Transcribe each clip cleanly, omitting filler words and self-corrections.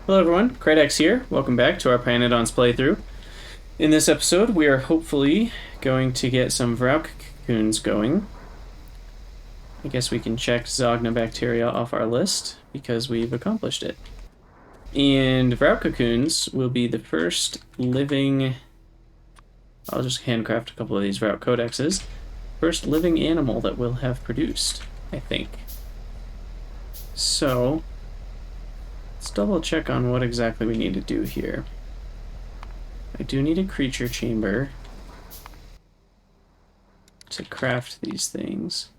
Hello everyone, Krydax here. Welcome back to our Pyanodons playthrough. In this episode, we are hopefully going to get some vrauk cocoons going. I guess we can check Zognobacteria off our list because we've accomplished it. And vrauk cocoons will be the first living... I'll just handcraft a couple of these vrauk codexes. First living animal that we'll have produced, I think. So... let's double check on what exactly we need to do here. I do need a creature chamber to craft these things,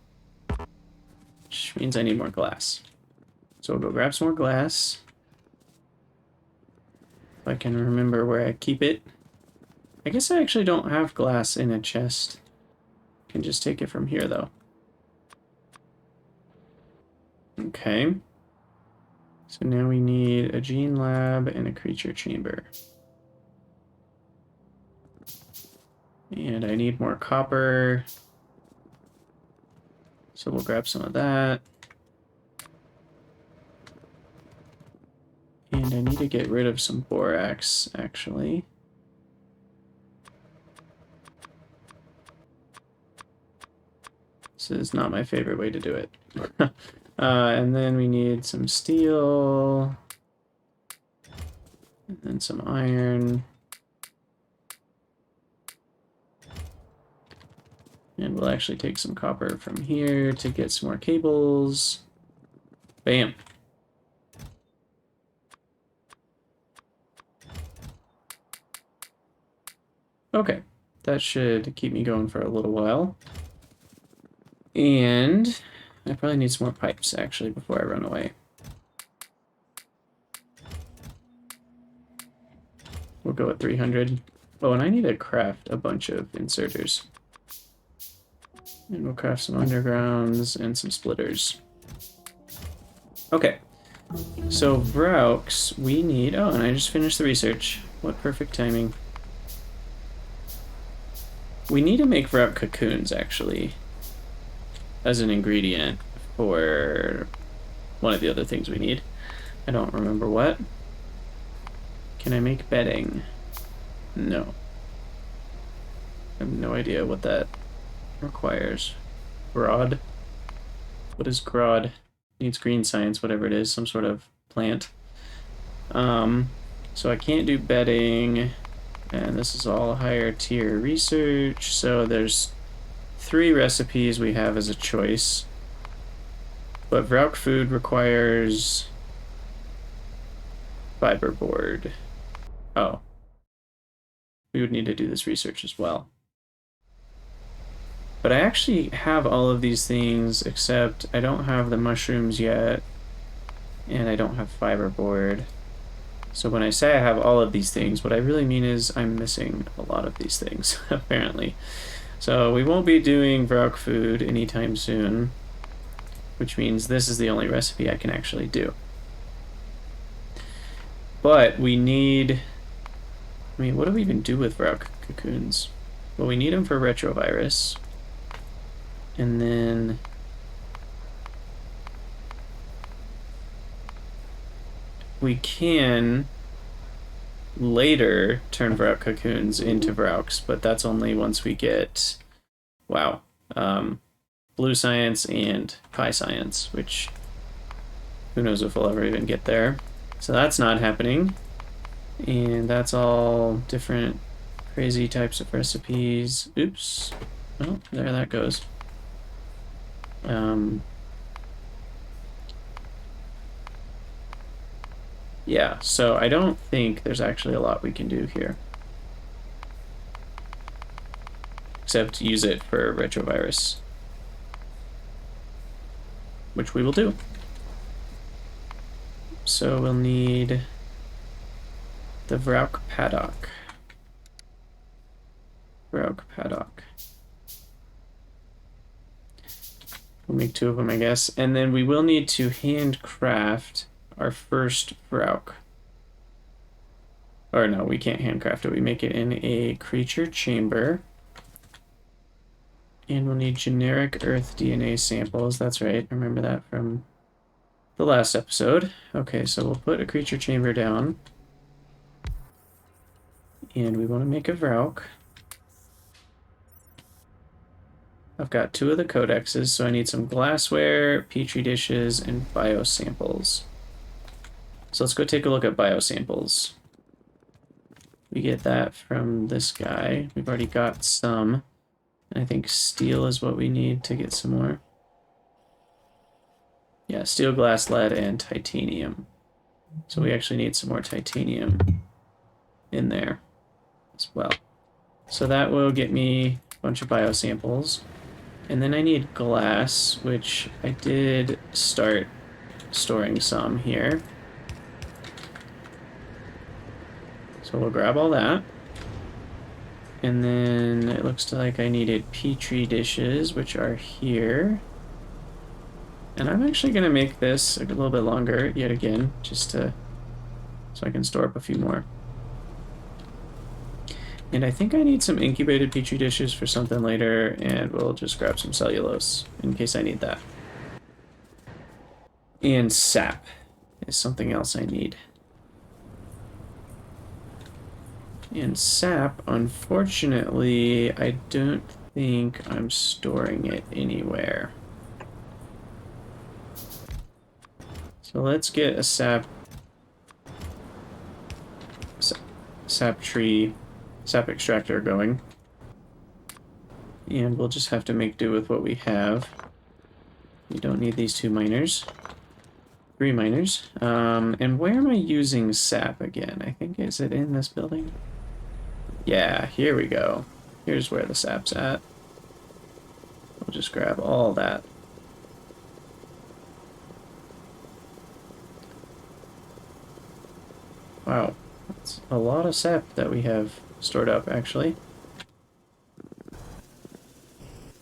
which means I need more glass. So we'll go grab some more glass. If I can remember where I keep it. I guess I actually don't have glass in a chest. I can just take it from here though. Okay. So now we need a gene lab and a creature chamber. And I need more copper. So we'll grab some of that. And I need to get rid of some borax, actually. This is not my favorite way to do it. And then we need some steel. And then some iron. And we'll actually take some copper from here to get some more cables. Bam. Okay, that should keep me going for a little while. And I probably need some more pipes, actually, before I run away. We'll go at 300. Oh, and I need to craft a bunch of inserters. And we'll craft some undergrounds and some splitters. Okay. So, vrauks, we need... oh, and I just finished the research. What perfect timing. We need to make vrauk cocoons, actually, as an ingredient for one of the other things we need. I don't remember what. Can I make bedding? No. I have no idea what that requires. Grod? What is grod? Needs green science, whatever it is, some sort of plant. So I can't do bedding, and this is all higher tier research, so there's 3 recipes we have as a choice. But vrauk food requires fiberboard. Oh. We would need to do this research as well. But I actually have all of these things, except I don't have the mushrooms yet, and I don't have fiberboard. So when I say I have all of these things, what I really mean is I'm missing a lot of these things, apparently. So we won't be doing vrauk food anytime soon, which means this is the only recipe I can actually do. But we need... I mean, what do we even do with vrauk cocoons? Well, we need them for retrovirus. And then... we can later turn vrauk cocoons into vrauks, but that's only once we get, wow, blue science and pi science, which who knows if we'll ever even get there. So that's not happening. And that's all different crazy types of recipes. Oops. Oh, there that goes. Yeah, so I don't think there's actually a lot we can do here. Except use it for retrovirus. Which we will do. So we'll need the vrauk paddock. Vrauk paddock. We'll make 2 of them, I guess. And then we will need to handcraft our first vrauk. Or no, we can't handcraft it. We make it in a creature chamber. And we'll need generic Earth DNA samples. That's right. Remember that from the last episode. Okay, so we'll put a creature chamber down. And we want to make a vrauk. I've got 2 of the codexes, so I need some glassware, petri dishes, and biosamples. So let's go take a look at biosamples. We get that from this guy. We've already got some. I think steel is what we need to get some more. Yeah, steel, glass, lead, and titanium. So we actually need some more titanium in there as well. So that will get me a bunch of biosamples. And then I need glass, which I did start storing some here. So we'll grab all that. And then it looks like I needed petri dishes, which are here. And I'm actually going to make this a little bit longer yet again, just to so I can store up a few more. And I think I need some incubated petri dishes for something later, and we'll just grab some cellulose in case I need that. And sap is something else I need. And sap, unfortunately, I don't think I'm storing it anywhere. So let's get a sap extractor going. And we'll just have to make do with what we have. We don't need these 2 miners. 3 miners. And where am I using sap again? I think, is it in this building? Yeah, here we go. Here's where the sap's at. We'll just grab all that. Wow, that's a lot of sap that we have stored up, actually.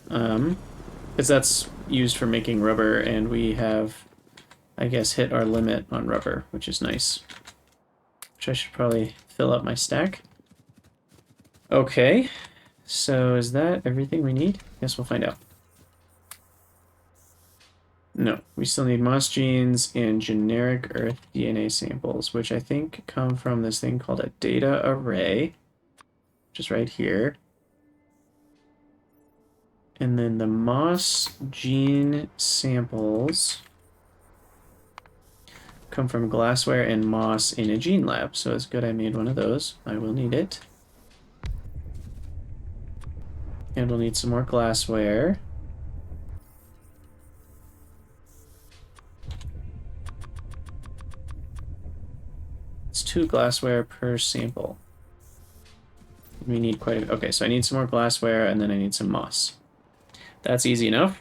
Because that's used for making rubber, and we have, I guess, hit our limit on rubber, which is nice. Which I should probably fill up my stack. Okay, so is that everything we need? Guess we'll find out. No, we still need moss genes and generic Earth DNA samples, which I think come from this thing called a data array, which is right here. And then the moss gene samples come from glassware and moss in a gene lab, so it's good I made one of those. I will need it. And we'll need some more glassware. It's 2 glassware per sample. We need quite a... Okay, so I need some more glassware, and then I need some moss. That's easy enough.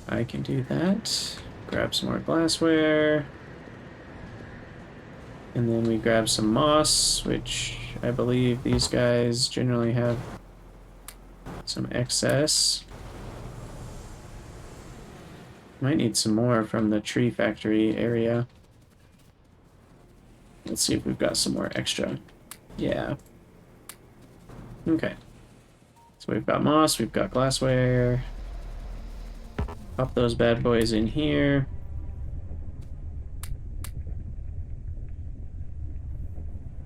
I can do that. Grab some more glassware. And then we grab some moss, which I believe these guys generally have some excess. Might need some more from the tree factory area. Let's see if we've got some more extra. Yeah. Okay. So we've got moss, we've got glassware. Pop those bad boys in here.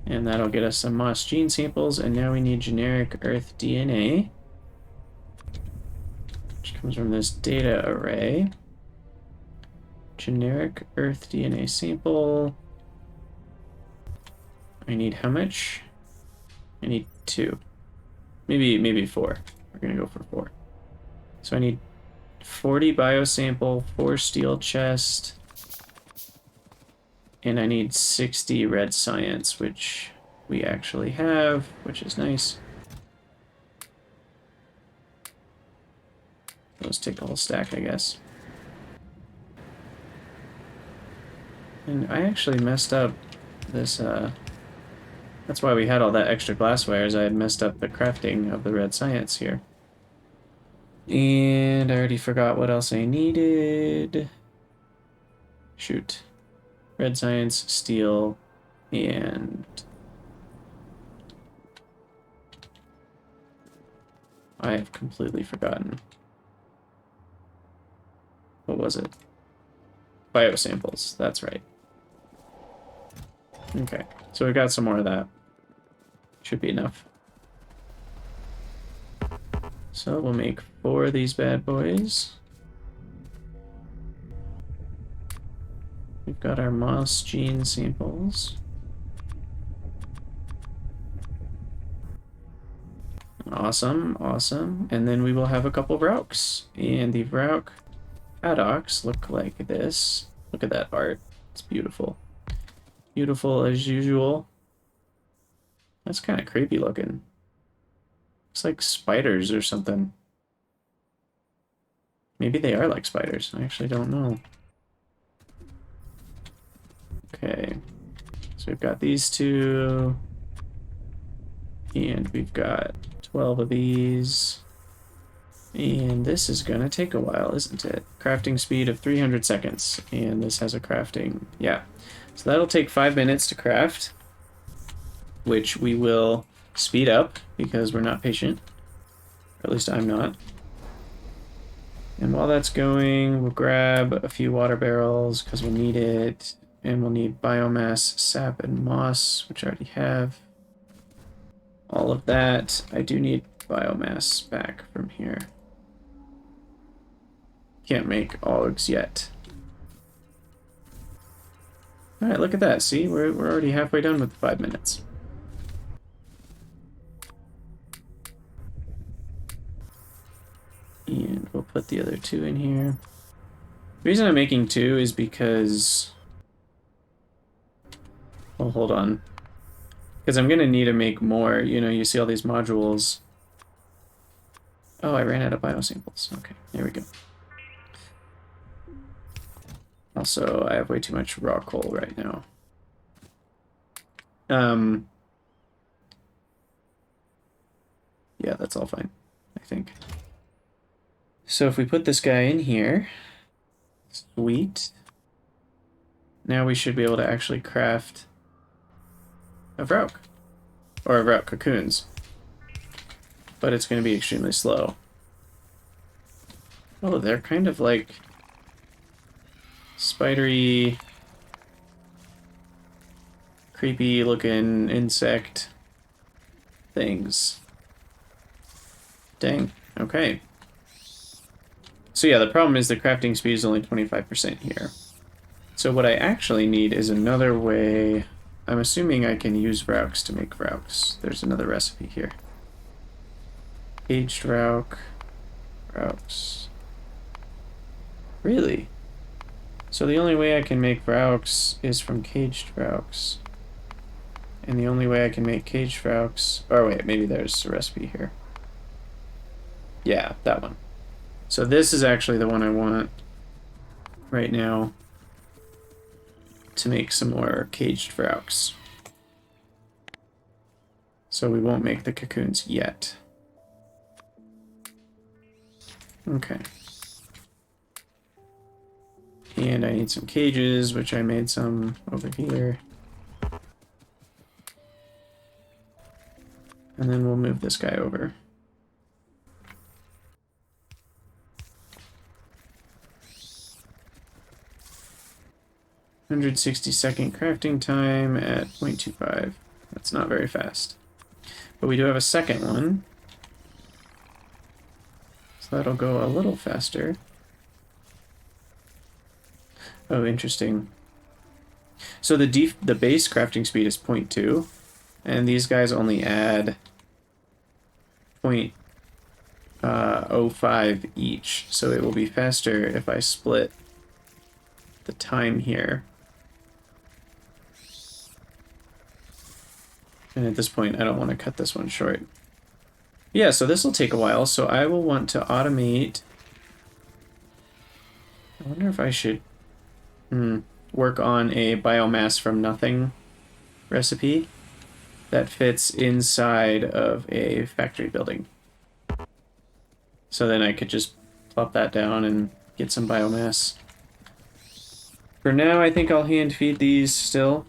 And that'll get us some moss gene samples, and now we need generic Earth DNA, which comes from this data array. Generic Earth DNA sample. I need how much? I need 2. Maybe 4. We're gonna go for 4. So I need 40 biosample, 4 steel chest, and I need 60 red science, which we actually have, which is nice. Let's take the whole stack, I guess. And I actually messed up this, that's why we had all that extra glassware, is I had messed up the crafting of the red science here. And I already forgot what else I needed. Shoot. Red science, steel, and... I have completely forgotten. what was it? Biosamples, that's right. Okay, so we've got some more of that. Should be enough. So we'll make 4 of these bad boys. We've got our moss gene samples. Awesome, awesome. And then we will have a couple vrauks. And the vrauk paddocks look like this. Look at that art. It's beautiful. Beautiful as usual. That's kind of creepy looking. Looks like spiders or something. Maybe they are like spiders. I actually don't know. Okay. So we've got these 2. And we've got 12 of these. And this is gonna take a while, isn't it? Crafting speed of 300 seconds. And this has a crafting, yeah. So that'll take 5 minutes to craft, which we will speed up because we're not patient. Or at least I'm not. And while that's going, we'll grab a few water barrels because we'll need it. And we'll need biomass, sap, and moss, which I already have. All of that. I do need biomass back from here. Can't make augs yet. Alright, look at that. See, we're already halfway done with the 5 minutes. And we'll put the other 2 in here. The reason I'm making 2 is because... Well, hold on. Because I'm going to need to make more. You know, you see all these modules. Oh, I ran out of biosamples. Okay, there we go. Also, I have way too much raw coal right now. Yeah, that's all fine, I think. So if we put this guy in here, sweet. Now we should be able to actually craft a vrauk. Or a vrauk cocoons. But it's going to be extremely slow. Oh, they're kind of like spidery, creepy looking insect things. Dang, okay. So yeah, the problem is the crafting speed is only 25% here. So what I actually need is another way. I'm assuming I can use vrauks to make vrauks. There's another recipe here. Aged vrauk, vrauks. Really? So the only way I can make vrauks is from caged vrauks. And the only way I can make caged vrauks... Oh wait, maybe there's a recipe here. Yeah, that one. So this is actually the one I want right now to make some more caged vrauks. So we won't make the cocoons yet. Okay. And I need some cages, which I made some over here. And then we'll move this guy over. $160-second crafting time at 0.25. That's not very fast. But we do have a second one. So that'll go a little faster. Oh, interesting. So the base crafting speed is 0.2, and these guys only add 0.05 each. So it will be faster if I split the time here. And at this point, I don't want to cut this one short. Yeah, so this will take a while, so I will want to automate. I wonder if I should work on a biomass from nothing recipe that fits inside of a factory building. So then I could just plop that down and get some biomass. For now, I think I'll hand feed these still.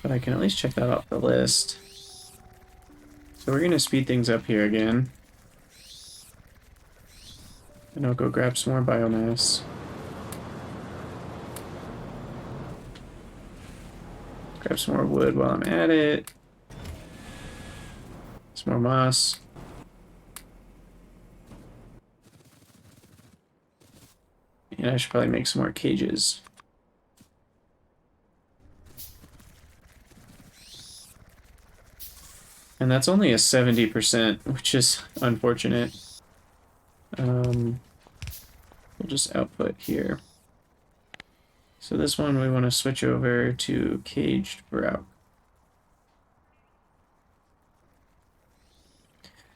But I can at least check that off the list. So we're going to speed things up here again. And I'll go grab some more biomass. Grab some more wood while I'm at it. Some more moss. And I should probably make some more cages. And that's only a 70%, which is unfortunate. We'll just output here. So this one we want to switch over to caged vrouk.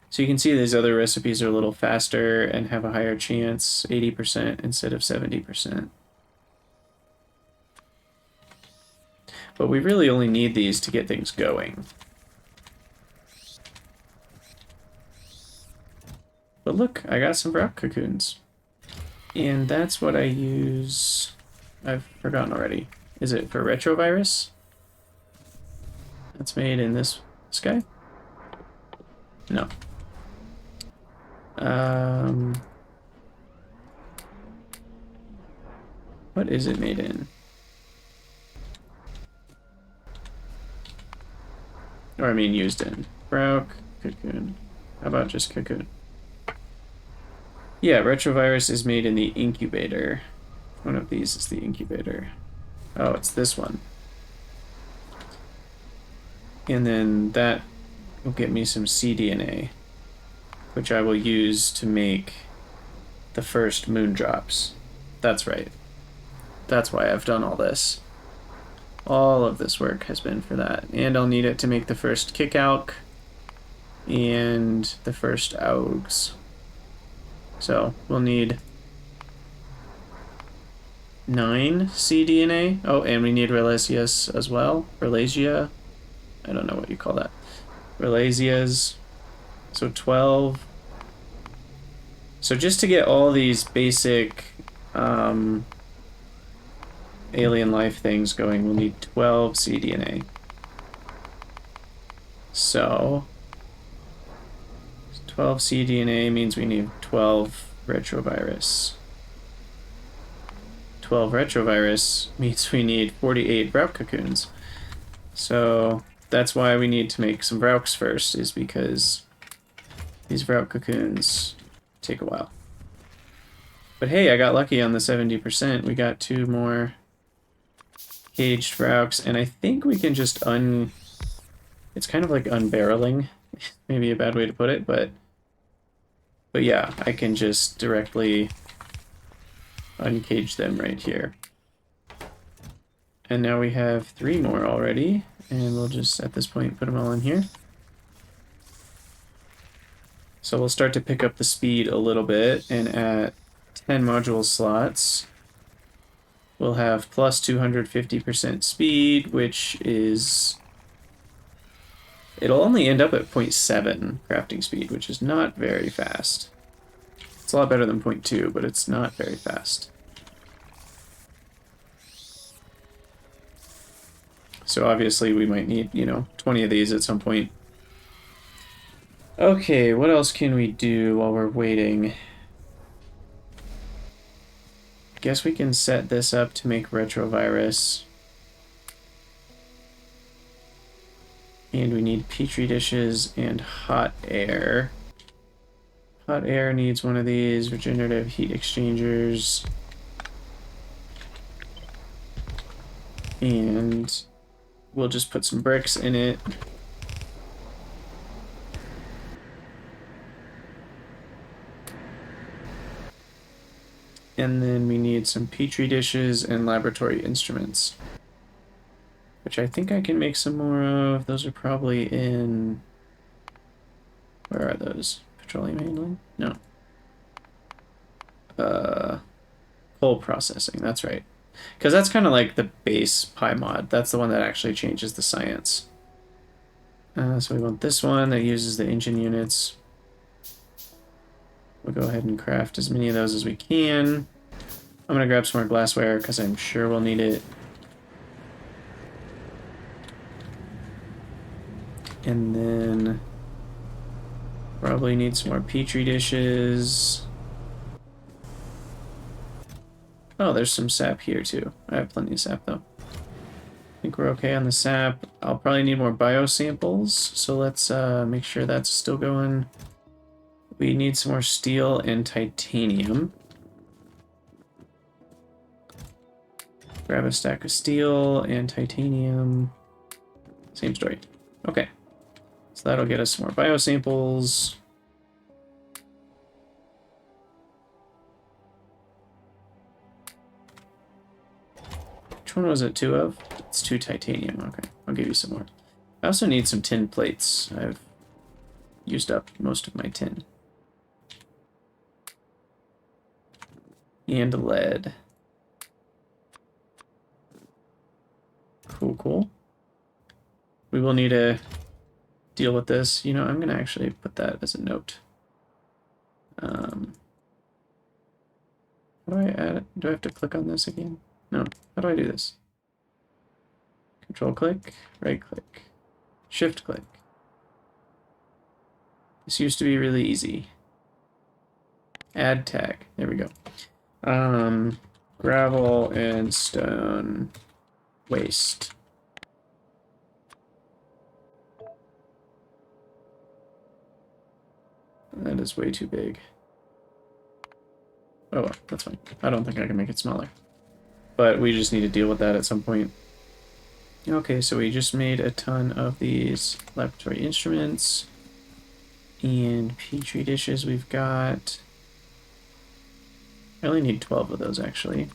So you can see these other recipes are a little faster and have a higher chance, 80% instead of 70%. But we really only need these to get things going. But look, I got some vrouk cocoons. And that's what I use. I've forgotten already. Is it for retrovirus? That's made in this guy? No. What is it made in? Or I mean used in. Vrouk, cocoon. How about just cocoon? Yeah, retrovirus is made in the incubator. One of these is the incubator. Oh, it's this one. And then that will get me some cDNA, which I will use to make the first moon drops. That's right. That's why I've done all this. All of this work has been for that. And I'll need it to make the first kick-alk and the first augs. So we'll need 9 cDNA. Oh, and we need Releasias as well. Releasia. I don't know what you call that. Releasias. So 12. So just to get all these basic alien life things going, we'll need 12 cDNA. So 12 cDNA means we need 12 retrovirus. 12 retrovirus means we need 48 vrouk cocoons. So that's why we need to make some vrauks first, is because these vrouk cocoons take a while. But hey, I got lucky on the 70%. We got 2 more caged vrauks, and I think we can just it's kind of like unbarreling, maybe a bad way to put it, but yeah, I can just directly uncage them right here. And now we have 3 more already, and we'll just, at this point, put them all in here. So we'll start to pick up the speed a little bit, and at 10 module slots, we'll have plus 250% speed, which is... It'll only end up at 0.7 crafting speed, which is not very fast. It's a lot better than 0.2, but it's not very fast. So obviously we might need, 20 of these at some point. Okay, what else can we do while we're waiting? Guess we can set this up to make retrovirus. And we need petri dishes and hot air. Hot air needs one of these regenerative heat exchangers. And we'll just put some bricks in it. And then we need some petri dishes and laboratory instruments, which I think I can make some more of. Those are probably in... Where are those? Petroleum handling? No. Coal processing, that's right. Because that's kind of like the base PyMod. That's the one that actually changes the science. So we want this one that uses the engine units. We'll go ahead and craft as many of those as we can. I'm going to grab some more glassware because I'm sure we'll need it. And then probably need some more petri dishes. Oh, there's some sap here too. I have plenty of sap though. I think we're okay on the sap. I'll probably need more biosamples, so let's make sure that's still going. We need some more steel and titanium. Grab a stack of steel and titanium. Same story. Okay. So that'll get us some more biosamples. Which one was it 2 of? It's 2 titanium. Okay, I'll give you some more. I also need some tin plates. I've used up most of my tin. And lead. Cool, cool. We will need to deal with this. You know, I'm going to actually put that as a note. How do I add it? Do I have to click on this again? No. How do I do this? Control click, right click, shift click. This used to be really easy. Add tag. There we go. Gravel and stone waste. That is way too big. Oh, well, that's fine. I don't think I can make it smaller. But we just need to deal with that at some point. Okay, so we just made a ton of these laboratory instruments. And petri dishes we've got. I only need 12 of those, actually.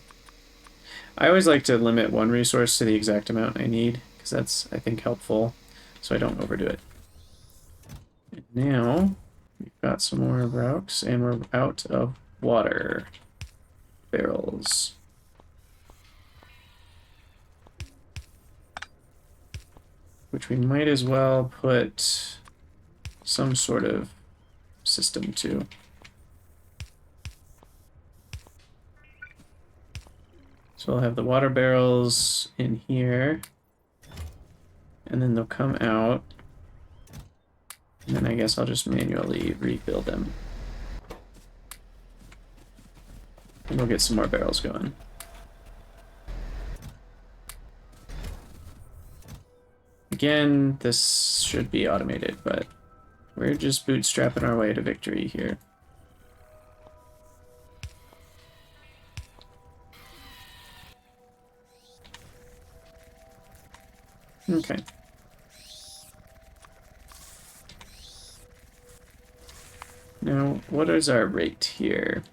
I always like to limit one resource to the exact amount I need, because that's, I think, helpful, so I don't overdo it. And now, we've got some more vrauks, and we're out of water barrels. Which we might as well put some sort of system to. So we'll have the water barrels in here, and then they'll come out, and then I guess I'll just manually refill them. And we'll get some more barrels going. Again, this should be automated, but we're just bootstrapping our way to victory here. Okay. Now, what is our rate here?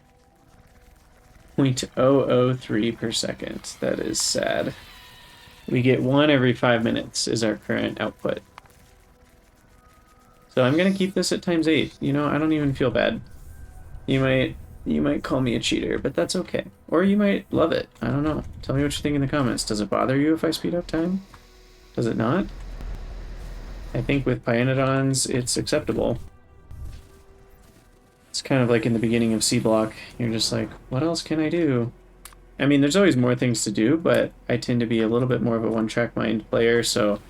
0.003 per second. That is sad. We get 1 every 5 minutes is our current output. So I'm gonna keep this at ×8. You know, I don't even feel bad. You might call me a cheater, but that's okay. Or you might love it. I don't know. Tell me what you think in the comments. Does it bother you if I speed up time? Does it not? I think with Pyanodons, it's acceptable. It's kind of like in the beginning of C Block. You're just like, what else can I do? I mean, there's always more things to do, but I tend to be a little bit more of a one-track mind player, so,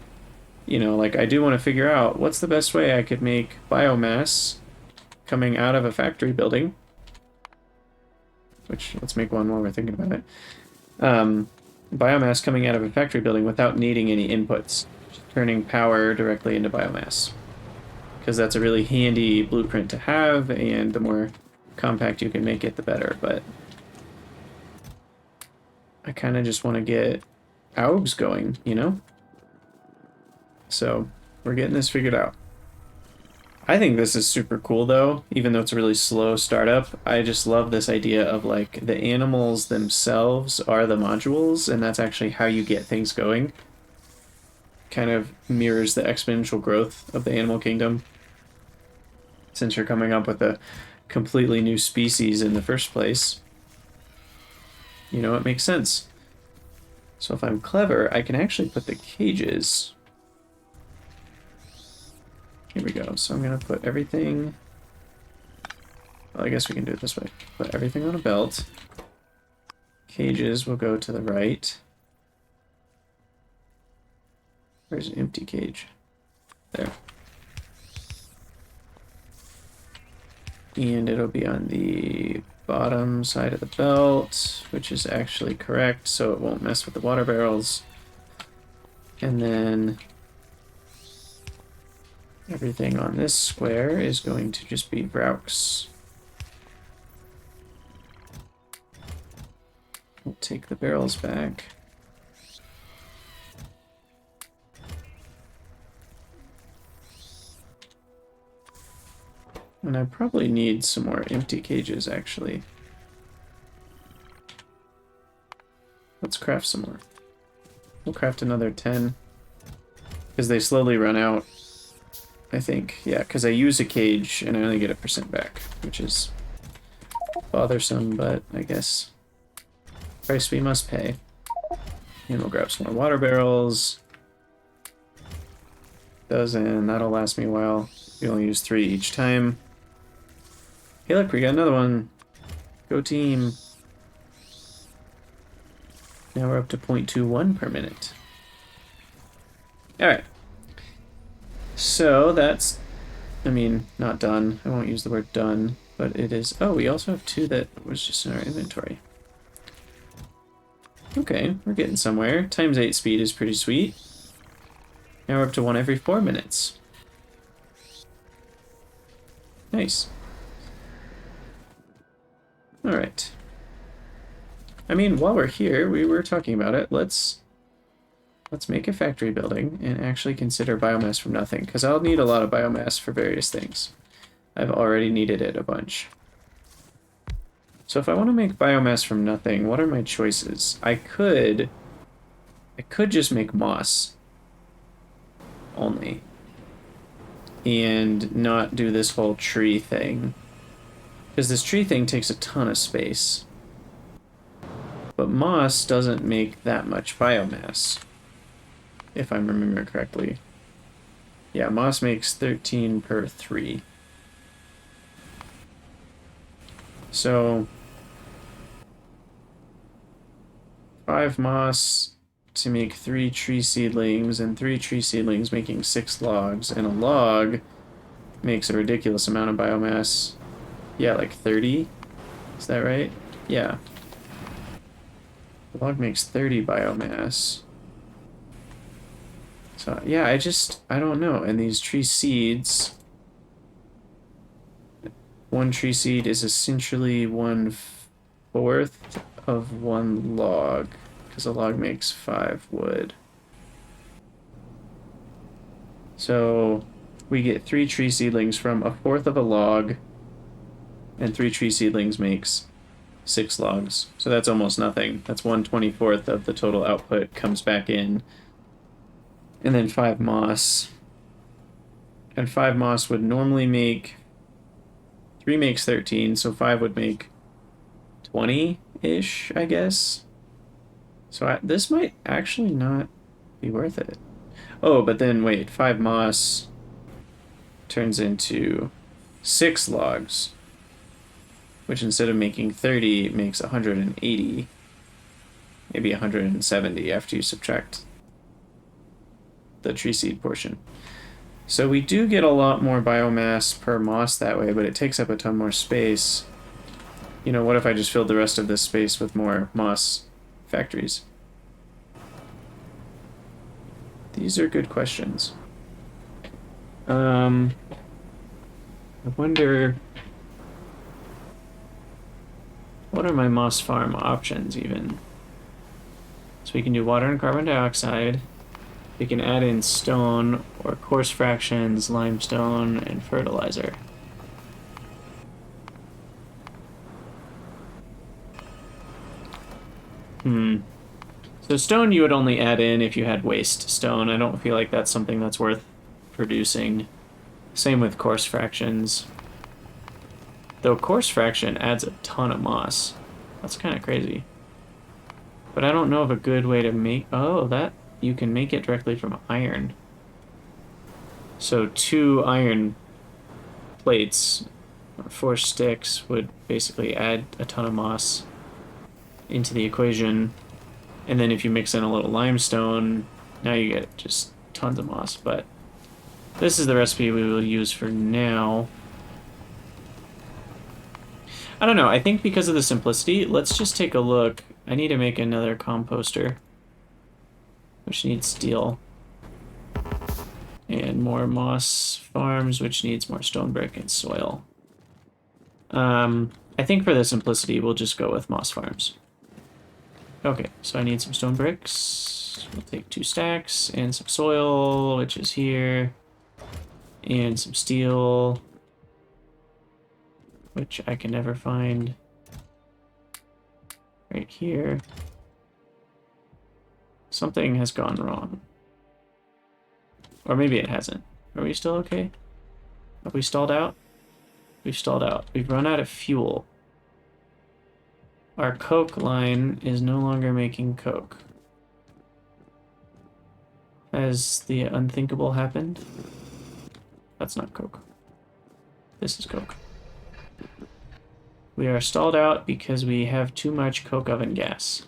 you know, like, I do want to figure out what's the best way I could make biomass coming out of a factory building. Which, let's make one while we're thinking about it. Biomass coming out of a factory building without needing any inputs. Just turning power directly into biomass. Because that's a really handy blueprint to have, and the more compact you can make it, the better, but I kind of just want to get AUGs going, you know? So, we're getting this figured out. I think this is super cool, though, even though it's a really slow startup. I just love this idea of, like, the animals themselves are the modules, and that's actually how you get things going. Kind of mirrors the exponential growth of the animal kingdom. Since you're coming up with a completely new species in the first place, you know, it makes sense. So if I'm clever, I can actually put the cages. Here we go. So I'm going to put everything... Well, I guess we can do it this way. Put everything on a belt. Cages will go to the right. Where's an empty cage? There. And it'll be on the bottom side of the belt, which is actually correct, so it won't mess with the water barrels. And then everything on this square is going to just be vrauks. We'll take the barrels back. And I probably need some more empty cages, actually. Let's craft some more. We'll craft another 10. Because they slowly run out, I think. Yeah, because I use a cage and I only get 1% back, which is bothersome, but I guess price we must pay. And we'll grab some more water barrels. Dozen, that'll last me a while. We only use 3 each time. Hey look, we got another one. Go team. Now we're up to 0.21 per minute. Alright. So that's, I mean, not done. I won't use the word done, but it is. Oh, we also have 2 that was just in our inventory. Okay, we're getting somewhere. Times 8 speed is pretty sweet. Now we're up to 1 every 4 minutes. Nice. Alright. I mean, while we're here, we were talking about it, let's make a factory building and actually consider biomass from nothing, because I'll need a lot of biomass for various things. I've already needed it a bunch. So if I want to make biomass from nothing, what are my choices? I could just make moss only and not do this whole tree thing, because this tree thing takes a ton of space. But moss doesn't make that much biomass, if I'm remembering correctly. Yeah, moss makes 13 per 3. So 5 moss to make 3 tree seedlings, and 3 tree seedlings making 6 logs, and a log makes a ridiculous amount of biomass. Yeah, like 30? Is that right? Yeah. The log makes 30 biomass. So, yeah, I don't know. And these tree seeds, 1 tree seed is essentially 1/4 of 1 log, because a log makes 5 wood. So we get 3 tree seedlings from 1/4 of a log, and 3 tree seedlings makes 6 logs. So that's almost nothing. That's 1/24 of the total output comes back in. And then 5 moss. And 5 moss would normally make... 3 makes 13, so 5 would make 20-ish, I guess. So this might actually not be worth it. Oh, but then wait, 5 moss turns into 6 logs, which instead of making 30 makes 180, maybe 170 after you subtract the tree seed portion. So we do get a lot more biomass per moss that way, but it takes up a ton more space. You know, what if I just filled the rest of this space with more moss factories? These are good questions. I wonder, what are my moss farm options even? So we can do water and carbon dioxide. We can add in stone or coarse fractions, limestone, and fertilizer. So stone you would only add in if you had waste stone. I don't feel like that's something that's worth producing. Same with coarse fractions. Though coarse fraction adds a ton of moss. That's kind of crazy. But I don't know of a good way to make... Oh, that... You can make it directly from iron. So 2 iron plates, or 4 sticks, would basically add a ton of moss into the equation. And then if you mix in a little limestone, now you get just tons of moss. But this is the recipe we will use for now. I don't know. I think because of the simplicity, let's just take a look. I need to make another composter, which needs steel. And more moss farms, which needs more stone brick and soil. I think for the simplicity, we'll just go with moss farms. Okay, so I need some stone bricks. We'll take 2 stacks and some soil, which is here. And some steel, which I can never find. Right here. Something has gone wrong. Or maybe it hasn't. Are we still okay? Have we stalled out? We've stalled out. We've run out of fuel. Our coke line is no longer making coke. Has the unthinkable happened? That's not coke. This is coke. We are stalled out because we have too much coke oven gas.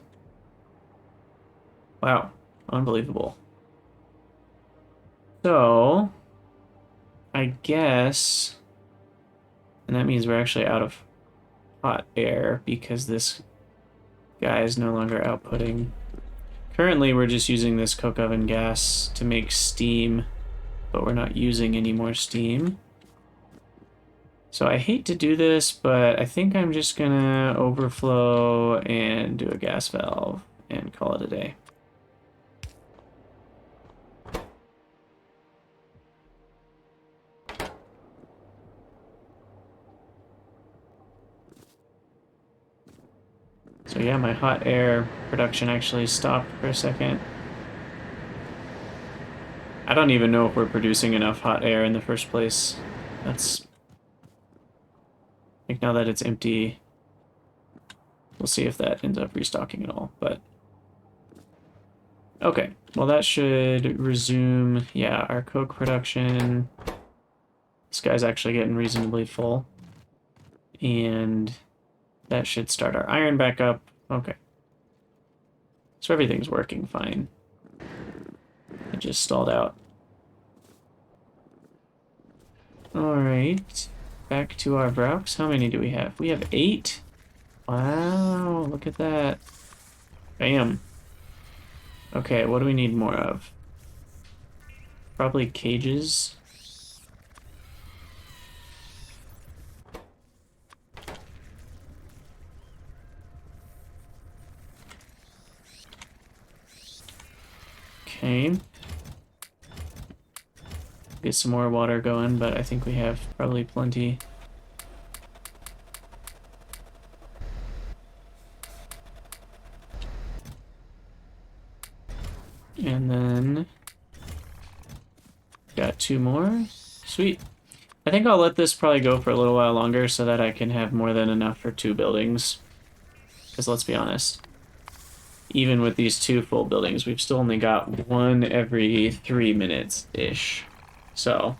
Wow. Unbelievable. So, I guess, and that means we're actually out of hot air because this guy is no longer outputting. Currently, we're just using this coke oven gas to make steam, but we're not using any more steam. So I hate to do this, but I think I'm just gonna overflow and do a gas valve and call it a day. So yeah, my hot air production actually stopped for a second. I don't even know if we're producing enough hot air in the first place. That's... I think now that it's empty, we'll see if that ends up restocking at all, but... Okay, well that should resume, yeah, our coke production. This guy's actually getting reasonably full. And... that should start our iron back up. Okay. So everything's working fine. It just stalled out. Alright. Back to our vrauks. How many do we have? We have 8. Wow, look at that. Bam. Okay, what do we need more of? Probably cages. Okay. Get some more water going, but I think we have probably plenty. And then got 2 more. Sweet. I think I'll let this probably go for a little while longer so that I can have more than enough for 2 buildings. Because let's be honest, even with these 2 full buildings, we've still only got 1 every 3 minutes-ish. So,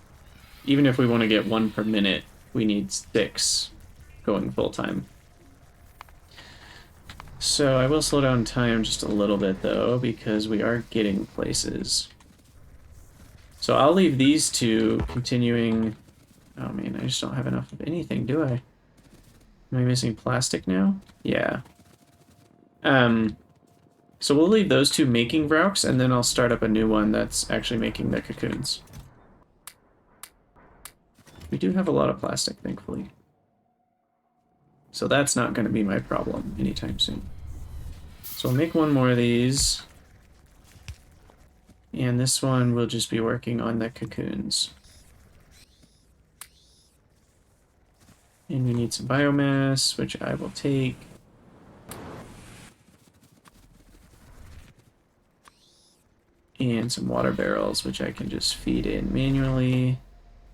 even if we want to get 1 per minute, we need 6 going full-time. So, I will slow down time just a little bit, though, because we are getting places. So, I'll leave these 2 continuing... Oh, man, I just don't have enough of anything, do I? Am I missing plastic now? Yeah. So we'll leave those 2 making vrauks, and then I'll start up a new one that's actually making the cocoons. We do have a lot of plastic, thankfully. So that's not going to be my problem anytime soon. So I'll make 1 more of these. And this one will just be working on the cocoons. And we need some biomass, which I will take. And some water barrels, which I can just feed in manually.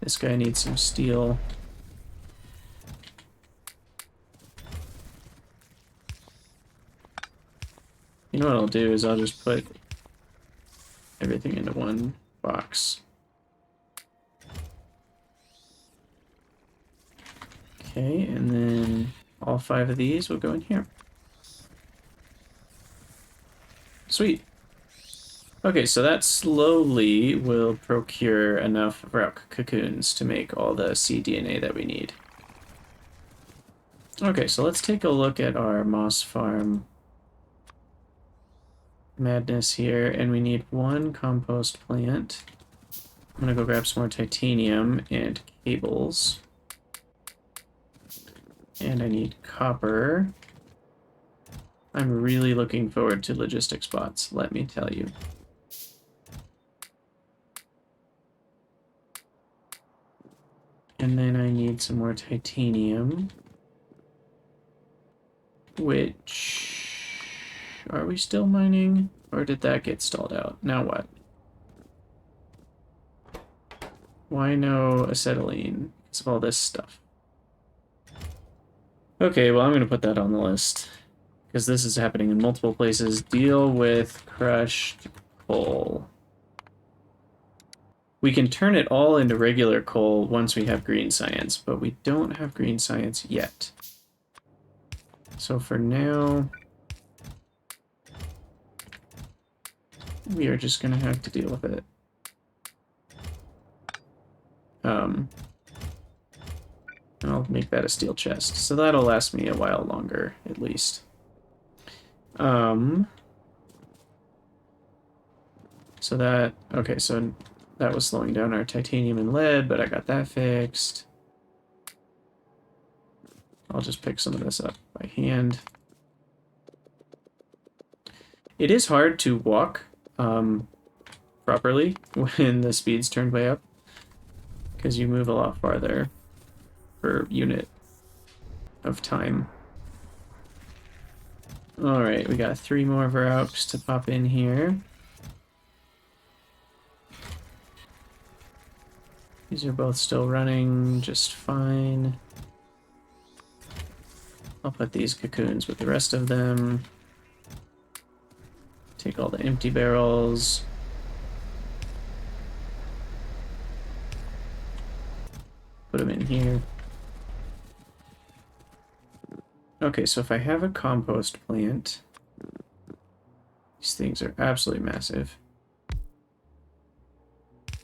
This guy needs some steel. You know what I'll do is I'll just put everything into 1 box. Okay, and then all 5 of these will go in here. Sweet. Okay, so that slowly will procure enough vrauk cocoons to make all the cDNA that we need. Okay, so let's take a look at our moss farm madness here, and we need one compost plant. I'm gonna go grab some more titanium and cables. And I need copper. I'm really looking forward to logistics bots, let me tell you. And then I need some more titanium. Which... Are we still mining? Or did that get stalled out? Now what? Why no acetylene? Because of all this stuff. Okay, well I'm going to put that on the list. Because this is happening in multiple places. Deal with crushed coal. We can turn it all into regular coal once we have green science, but we don't have green science yet. So for now, we are just going to have to deal with it. And I'll make that a steel chest. So that'll last me a while longer, at least. So that... Okay, so that was slowing down our titanium and lead, but I got that fixed. I'll just pick some of this up by hand. It is hard to walk properly when the speed's turned way up, because you move a lot farther per unit of time. Alright, we got 3 more vrauks to pop in here. These are both still running just fine. I'll put these cocoons with the rest of them. Take all the empty barrels. Put them in here. Okay, so if I have a compost plant, these things are absolutely massive.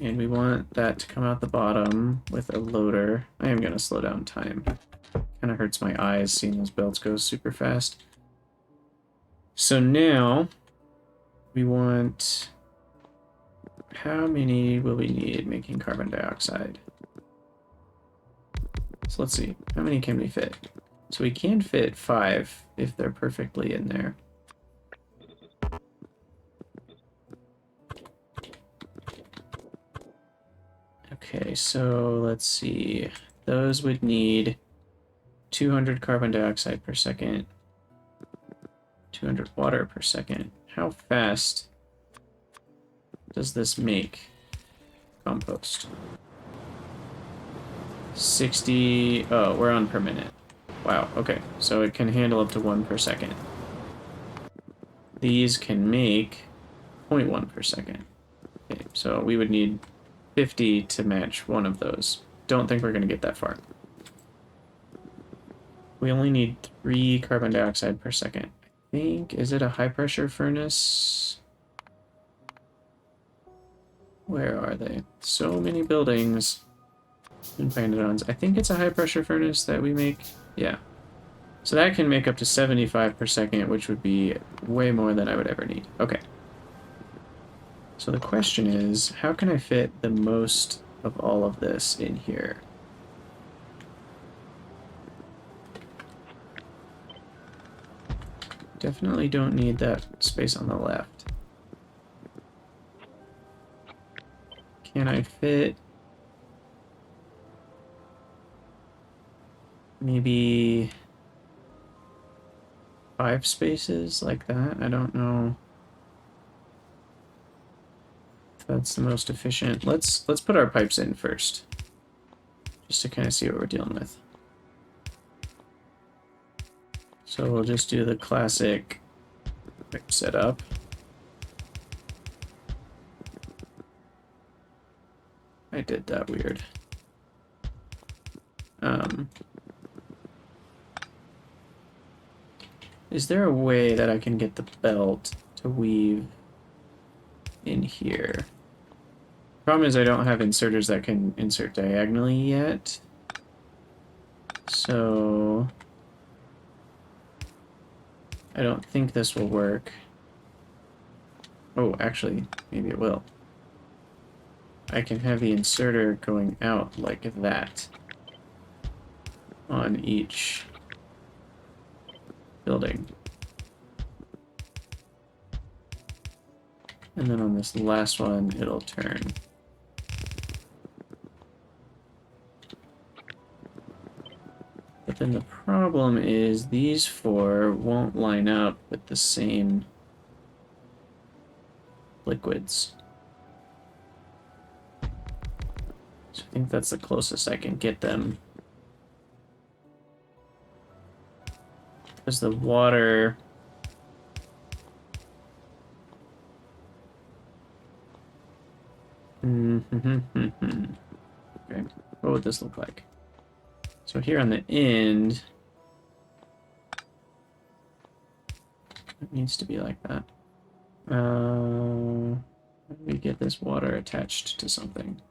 And we want that to come out the bottom with a loader. I am going to slow down time. Kind of hurts my eyes seeing those belts go super fast. So now we want... How many will we need making carbon dioxide? So let's see. How many can we fit? So we can fit 5 if they're perfectly in there. Okay, so let's see. Those would need 200 carbon dioxide per second, 200 water per second. How fast does this make compost? 60... Oh, we're on per minute. Wow, okay. So it can handle up to 1 per second. These can make 0.1 per second. Okay, so we would need 50 to match one of those. Don't think we're going to get that far. We only need 3 carbon dioxide per second. I think, is it a high pressure furnace? Where are they? So many buildings in Pyanodons. I think it's a high pressure furnace that we make. Yeah. So that can make up to 75 per second, which would be way more than I would ever need. Okay. So the question is, how can I fit the most of all of this in here? Definitely don't need that space on the left. Can I fit maybe 5 spaces like that? I don't know if that's the most efficient. Let's put our pipes in first, just to kind of see what we're dealing with. So we'll just do the classic pipe setup. I did that weird. Is there a way that I can get the belt to weave in here? Problem is I don't have inserters that can insert diagonally yet. So I don't think this will work. Oh, actually, maybe it will. I can have the inserter going out like that on each building. And then on this last one, it'll turn. But then the problem is these four won't line up with the same liquids. So I think that's the closest I can get them. Because the water... Okay, what would this look like? So here on the end, it needs to be like that. How do we get this water attached to something?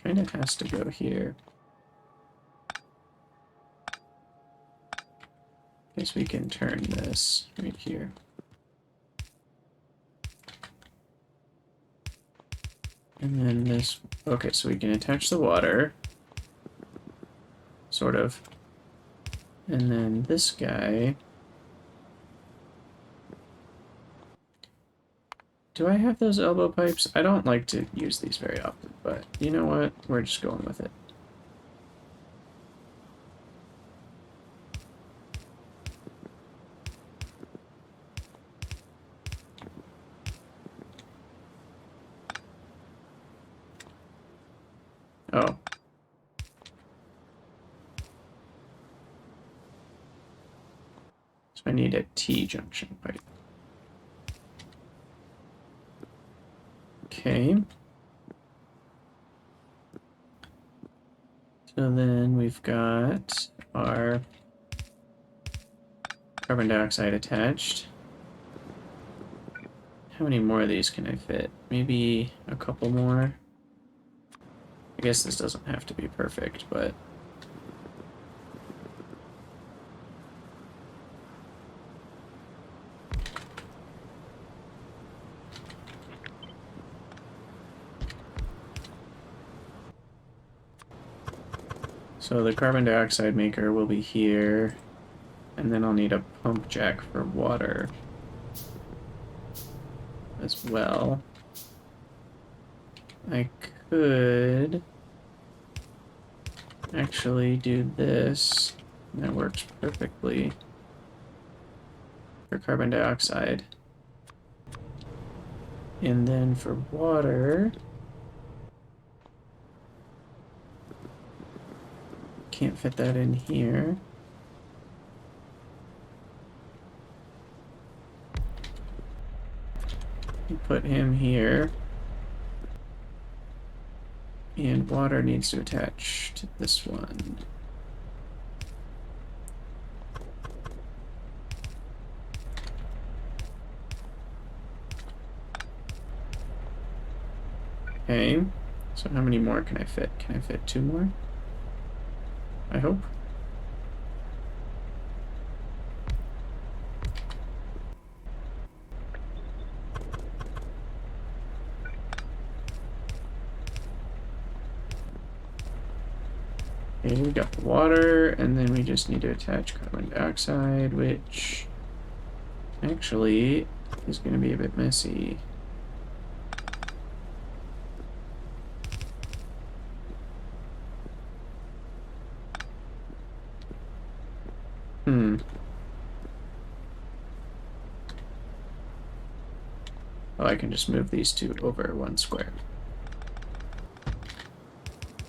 Kind of has to go here. Guess we can turn this right here. And then this, okay, so we can attach the water, sort of. And then this guy. Do I have those elbow pipes? I don't like to use these very often, but you know what? We're just going with it. Oh. So I need a T-junction pipe. Okay. So then we've got our carbon dioxide attached. How many more of these can I fit? Maybe a couple more? I guess this doesn't have to be perfect, but... So the carbon dioxide maker will be here, and then I'll need a pump jack for water as well. I could actually do this. That works perfectly for carbon dioxide. And then for water, can't fit that in here. Put him here. And water needs to attach to this one. Okay, so how many more can I fit? Can I fit 2 more? I hope. Okay, we got the water, and then we just need to attach carbon dioxide, which actually is going to be a bit messy. Oh, I can just move these two over 1 square.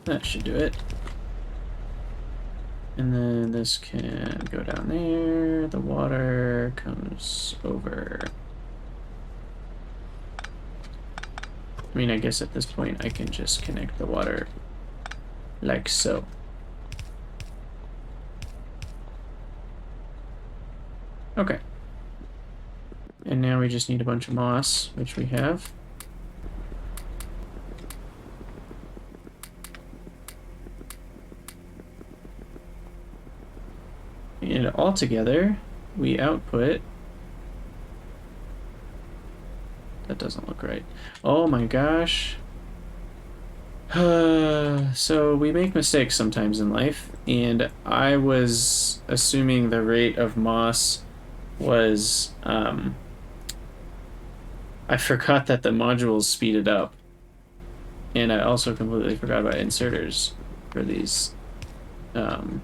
That should do it. And then this can go down there. The water comes over. I mean, I guess at this point I can just connect the water like so. Okay. And now we just need a bunch of moss, which we have. And altogether, we output... That doesn't look right. Oh my gosh. So we make mistakes sometimes in life, and I was assuming the rate of moss was... I forgot that the modules speeded up. And I also completely forgot about inserters for these. So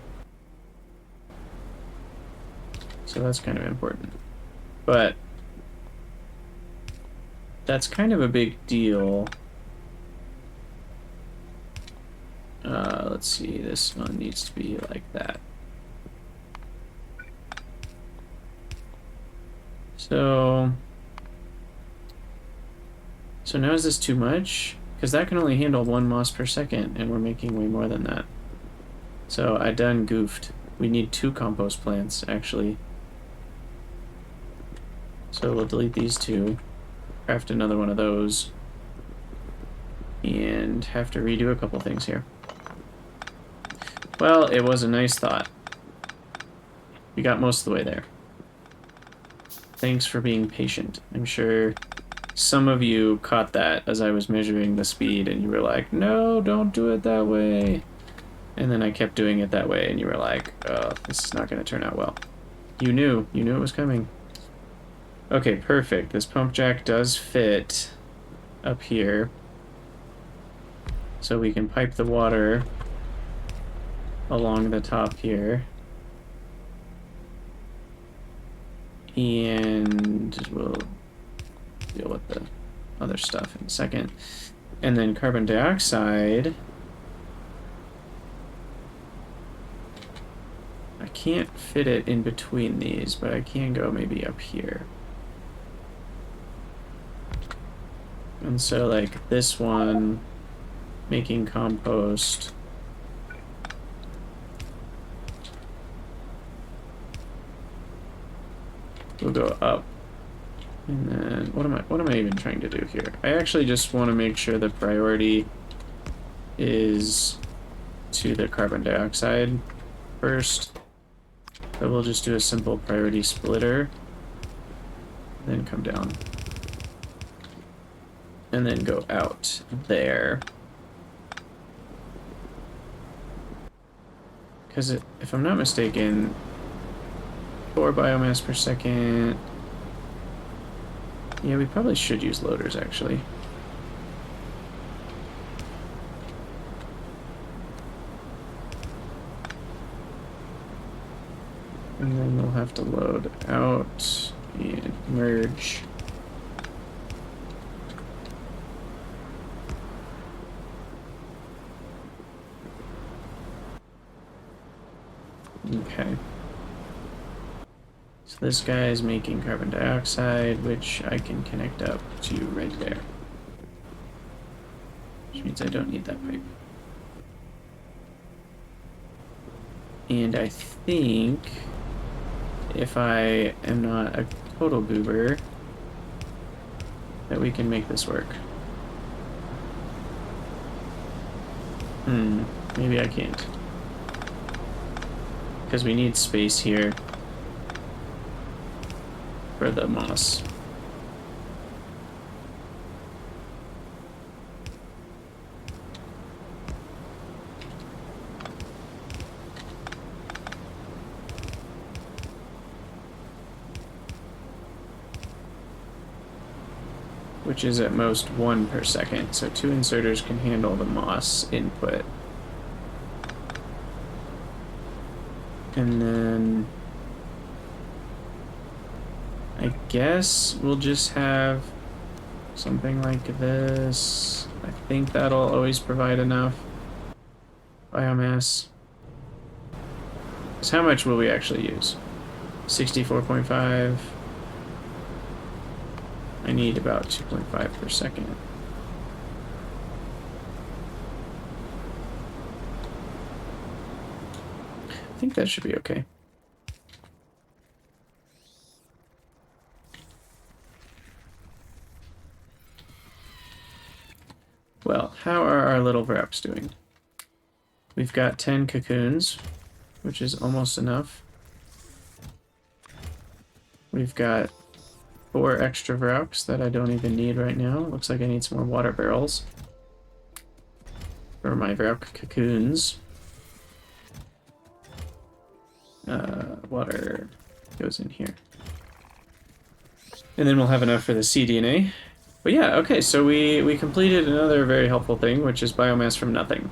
that's kind of important. But that's kind of a big deal. Let's see, this one needs to be like that. So now is this too much? Because that can only handle 1 moss per second, and we're making way more than that. So I done goofed. We need 2 compost plants, actually. So we'll delete these 2, craft another one of those, and have to redo a couple things here. Well, it was a nice thought. We got most of the way there. Thanks for being patient. I'm sure some of you caught that as I was measuring the speed, and you were like, no, don't do it that way. And then I kept doing it that way, and you were like, oh, this is not going to turn out well. You knew it was coming. Okay, perfect. This pump jack does fit up here. So we can pipe the water along the top here. And we'll deal with the other stuff in a second. And then carbon dioxide. I can't fit it in between these, but I can go maybe up here. And so like this one, making compost. We'll go up. And then what am I even trying to do here? I actually just want to make sure the priority is to the carbon dioxide first. So we'll just do a simple priority splitter, then come down. And then go out there. Because if I'm not mistaken, 4 biomass per second. Yeah, we probably should use loaders, actually. And then we'll have to load out and merge. Okay. So this guy is making carbon dioxide, which I can connect up to right there. Which means I don't need that pipe. And I think if I am not a total goober, that we can make this work. Maybe I can't. Because we need space here for the moss. Which is at most 1 per second, so 2 inserters can handle the moss input. And then I guess we'll just have something like this. I think that'll always provide enough biomass. So how much will we actually use? 64.5. I need about 2.5 per second. I think that should be okay. Well, how are our little vrauks doing? We've got 10 cocoons, which is almost enough. we've got 4 extra vrauks that I don't even need right now. Looks like I need some more water barrels for my vrauk cocoons. Water goes in here. And then we'll have enough for the cDNA. But yeah, okay, so we completed another very helpful thing, which is biomass from nothing.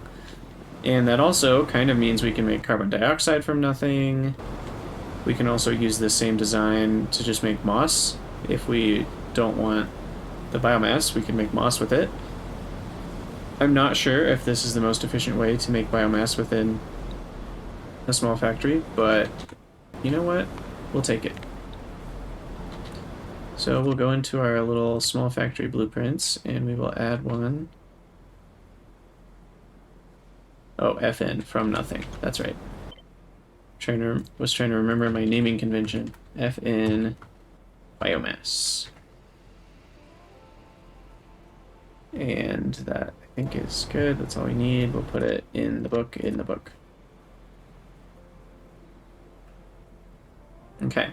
And that also kind of means we can make carbon dioxide from nothing. We can also use this same design to just make moss. If we don't want the biomass, we can make moss with it. I'm not sure if this is the most efficient way to make biomass within a small factory, but you know what? We'll take it. So we'll go into our little small factory blueprints, and we will add one. Oh, FN, from nothing. That's right. Was trying to remember my naming convention. FN biomass. And that, I think, is good. That's all we need. We'll put it in the book, Okay.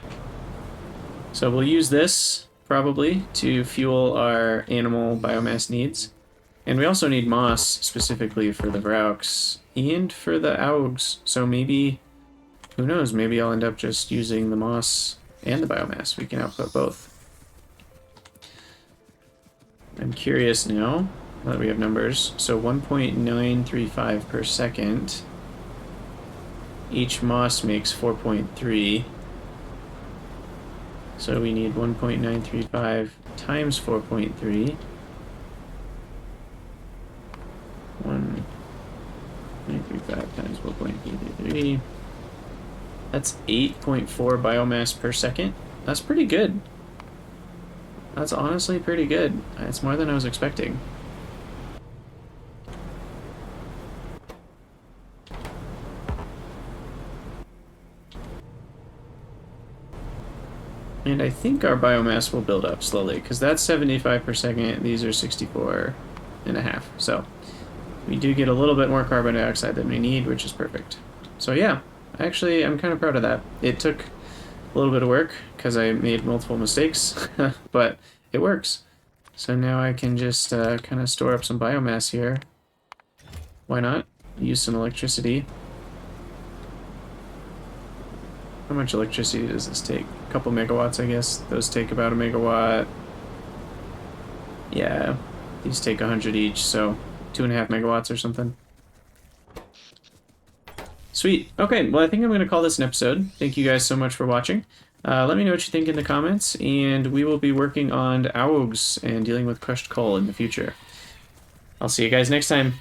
So we'll use this, probably, to fuel our animal biomass needs. And we also need moss, specifically for the vrauks, and for the augs. So maybe, who knows, maybe I'll end up just using the moss and the biomass. We can output both. I'm curious now, that we have numbers. So 1.935 per second. Each moss makes 4.3. So we need 1.935 times 4.3. 1.935 times 4.333. That's 8.4 biomass per second. That's pretty good. That's honestly pretty good. It's more than I was expecting. And I think our biomass will build up slowly, because that's 75 per second, these are 64 and a half. So we do get a little bit more carbon dioxide than we need, which is perfect. So yeah, actually I'm kind of proud of that. It took a little bit of work, because I made multiple mistakes, but it works. So now I can just kind of store up some biomass here. Why not? Use some electricity. How much electricity does this take? A couple megawatts, I guess. Those take about a megawatt. Yeah, these take 100 each, so 2.5 megawatts or something. Sweet. Okay, well, I think I'm going to call this an episode. Thank you guys so much for watching. Let me know what you think in the comments, and we will be working on augs and dealing with crushed coal in the future. I'll see you guys next time.